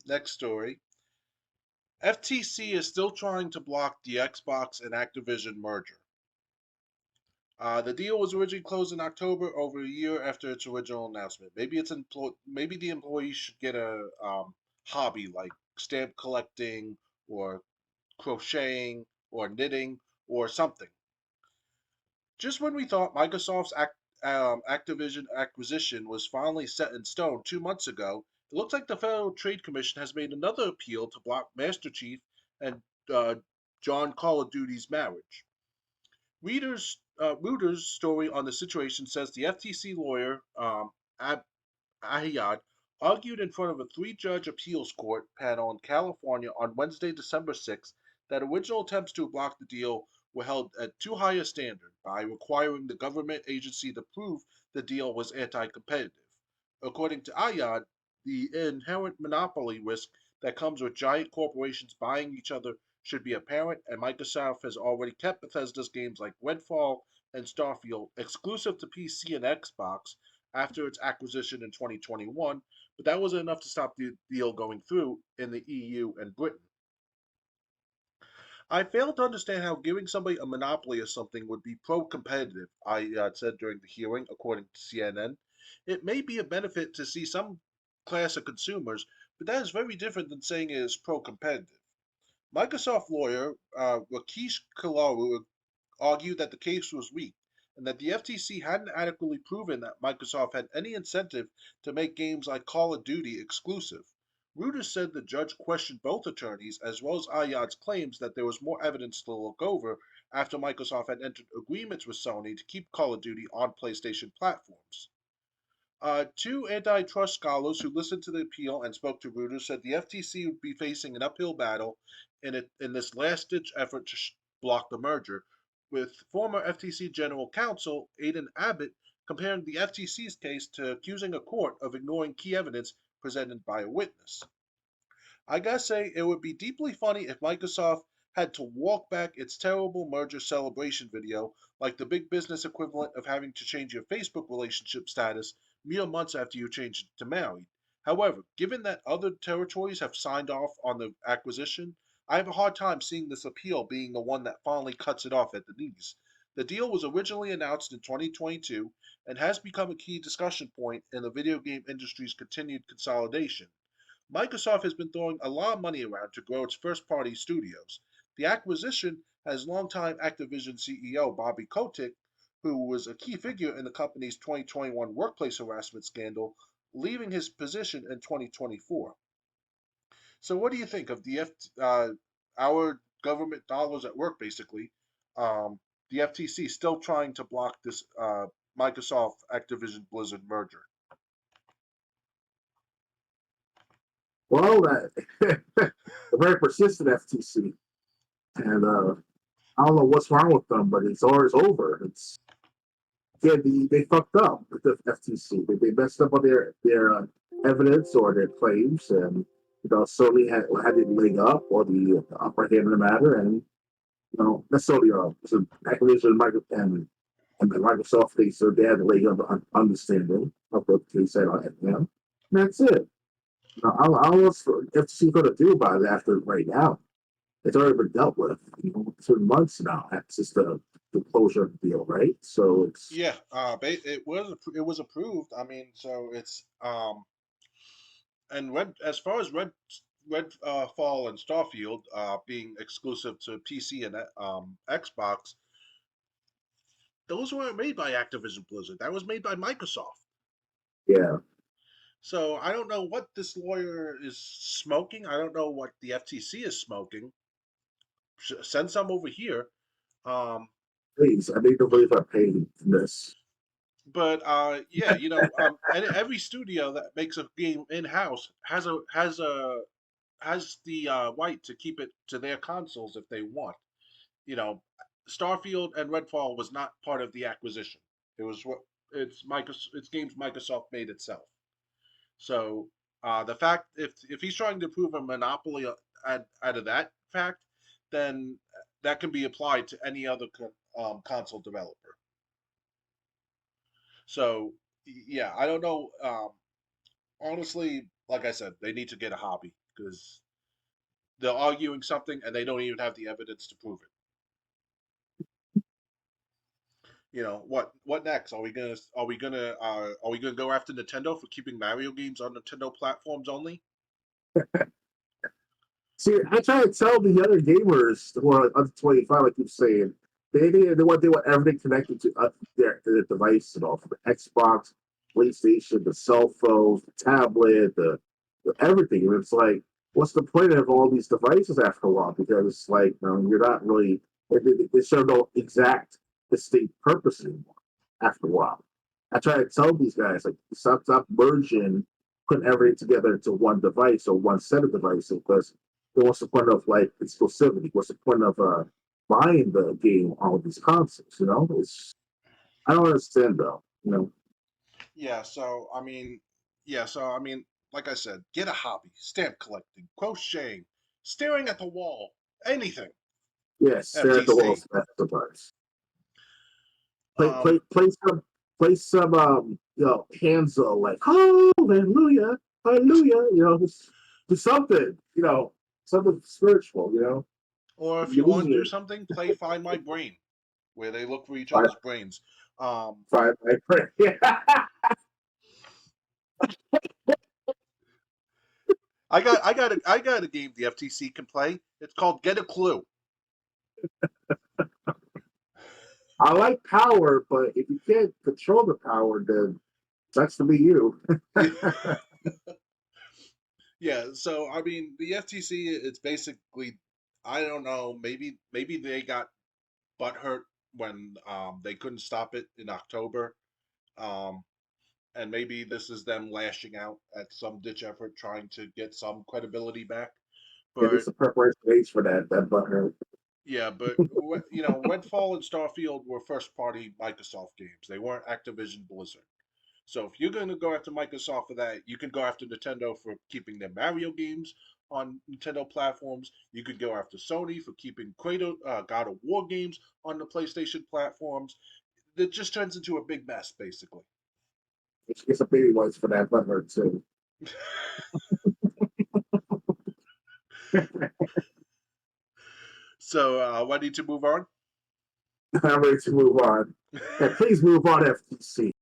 Next story. FTC is still trying to block the Xbox and Activision merger. The deal was originally closed in October, over a year after its original announcement. Maybe the employees should get a hobby like stamp collecting or crocheting or knitting or something. Just when we thought Activision acquisition was finally set in stone 2 months ago, it looks like the Federal Trade Commission has made another appeal to block Master Chief and uh, John Call of Duty's marriage. Reuters' story on the situation says the FTC lawyer Ahiyad argued in front of a three-judge appeals court panel in California on Wednesday, December 6th, that original attempts to block the deal were held at too high a standard by requiring the government agency to prove the deal was anti-competitive. According to Ayad, the inherent monopoly risk that comes with giant corporations buying each other should be apparent, and Microsoft has already kept Bethesda's games like Redfall and Starfield exclusive to PC and Xbox after its acquisition in 2021, but that wasn't enough to stop the deal going through in the EU and Britain. I fail to understand how giving somebody a monopoly of something would be pro competitive, I said during the hearing, according to CNN. It may be a benefit to see some class of consumers, but that is very different than saying it is pro competitive. Microsoft lawyer Rakesh Kalaru argued that the case was weak and that the FTC hadn't adequately proven that Microsoft had any incentive to make games like Call of Duty exclusive. Reuters said the judge questioned both attorneys as well as Ayad's claims that there was more evidence to look over after Microsoft had entered agreements with Sony to keep Call of Duty on PlayStation platforms. Two antitrust scholars who listened to the appeal and spoke to Reuters said the FTC would be facing an uphill battle in this last ditch effort to block the merger, with former FTC General Counsel Aidan Abbott comparing the FTC's case to accusing a court of ignoring key evidence presented by a witness. I gotta say, it would be deeply funny if Microsoft had to walk back its terrible merger celebration video, like the big business equivalent of having to change your Facebook relationship status mere months after you change it to married. However, given that other territories have signed off on the acquisition, I have a hard time seeing this appeal being the one that finally cuts it off at the knees. The deal was originally announced in 2022 and has become a key discussion point in the video game industry's continued consolidation. Microsoft has been throwing a lot of money around to grow its first party studios. The acquisition has longtime Activision CEO Bobby Kotick, who was a key figure in the company's 2021 workplace harassment scandal, leaving his position in 2024. So, what do you think of our government dollars at work, basically? Um, the FTC still trying to block this Microsoft Activision Blizzard merger. Well, that a very persistent FTC, and I don't know what's wrong with them, but it's always over. It's yeah, they fucked up with the FTC. They messed up on their evidence or their claims, and Sony had the leg up or the upper hand in the matter, and necessarily so Activision and Microsoft they had the leg up understanding of what they said on them. And that's it. I was FTC going to do about it after right now. It's already been dealt with, for months now. That's just the closure of the deal, right? So it's Yeah, it was approved. I mean, so it's and as far as Red Fall and Starfield being exclusive to PC and Xbox, those weren't made by Activision Blizzard. That was made by Microsoft. yeah. So I don't know what this lawyer is smoking. I don't know what the FTC is smoking. Send some over here. Um, Please, I need to believe I paid this. but yeah, and every studio that makes a game in house has the right to keep it to their consoles if they want. You know, Starfield and Redfall was not part of the acquisition. It was what it's games Microsoft made itself. So the fact if he's trying to prove a monopoly out of that fact, then that can be applied to any other console developer. So yeah, I don't know. Honestly, like I said, they need to get a hobby because they're arguing something and they don't even have the evidence to prove it. What next? Are we gonna go after Nintendo for keeping Mario games on Nintendo platforms only? See, I try to tell the other gamers who are under 25, I keep saying, they want everything connected to their device and all, from the Xbox, PlayStation, the cell phone, the tablet, the everything. And it's like, what's the point of all these devices after a while? Because it's like, you're not really, they serve no exact distinct purpose anymore after a while. I try to tell these guys, like, stop merging, putting everything together into one device or one set of devices, because what's the point of like exclusivity? What's the point of buying the game on all these consoles? It's I don't understand though. Yeah, so I mean, like I said, get a hobby, stamp collecting, crocheting, staring at the wall, anything. Yes, stare at the FTC. walls. That's the parts. Play Um, play play some hands like hallelujah, hallelujah. Just do something. Something spiritual. or if you You're want losing to do it. something, play Find My Brain, where they look for each Five other's brains. Um, five my yeah. I got a game the FTC can play. It's called Get a Clue. I like power, but if you can't control the power, then sucks to be you. Yeah, so I mean, the FTC, it's basically, I don't know, maybe they got butthurt when they couldn't stop it in October. Um, and maybe this is them lashing out at some ditch effort trying to get some credibility back. It But is a preparation phase for that button. yeah, but Redfall and Starfield were first party Microsoft games. They weren't Activision Blizzard. So if you're going to go after Microsoft for that, you can go after Nintendo for keeping their Mario games on Nintendo platforms. You could go after Sony for keeping God of War games on the PlayStation platforms. It just turns into a big mess, basically. It's a baby voice for that button too. So, why need to move on? I'm ready to move on. And please move on, FTC.